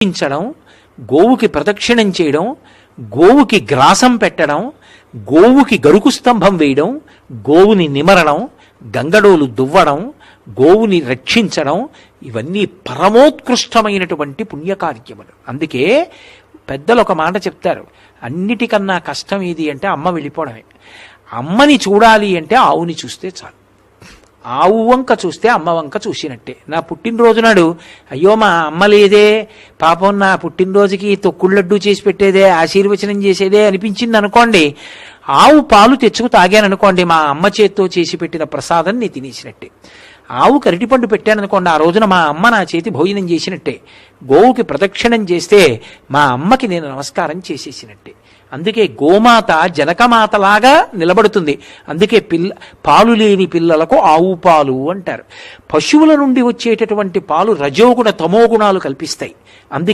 పించడం, గోవుకి ప్రదక్షిణం చేయడం, గోవుకి గ్రాసం పెట్టడం, గోవుకి గరుకు స్తంభం వేయడం, గోవుని నిమరడం, గంగడోలు దువ్వడం, గోవుని రక్షించడం, ఇవన్నీ పరమోత్కృష్టమైనటువంటి పుణ్యకార్యములు. అందుకే పెద్దలు ఒక మాట చెప్తారు, అన్నిటికన్నా కష్టం ఏది అంటే అమ్మ వెళ్ళిపోవడమే. అమ్మని చూడాలి అంటే ఆవుని చూస్తే చాలు. ఆవు వంక చూస్తే అమ్మ వంక చూసినట్టే. నా పుట్టినరోజు నాడు అయ్యో మా అమ్మ లేదే, పాపం నా పుట్టినరోజుకి తొక్కుళ్ళడ్డు చేసి పెట్టేదే, ఆశీర్వచనం చేసేదే అనిపించింది అనుకోండి, ఆవు పాలు తెచ్చుకు తాగాననుకోండి, మా అమ్మ చేత్తో చేసి పెట్టిన ప్రసాదం నేను తినేసినట్టే. ఆవు అరటిపండు పెట్టాననుకోండి, ఆ రోజున మా అమ్మ నా చేతి భోజనం చేసినట్టే. గోవుకి ప్రదక్షిణం చేస్తే మా అమ్మకి నేను నమస్కారం చేసేసినట్టే. అందుకే గోమాత జనకమాతలాగా నిలబడుతుంది. అందుకే పాలు లేని పిల్లలకు ఆవు పాలు అంటారు. పశువుల నుండి వచ్చేటటువంటి పాలు రజోగుణ తమోగుణాలు కల్పిస్తాయి. అందుకే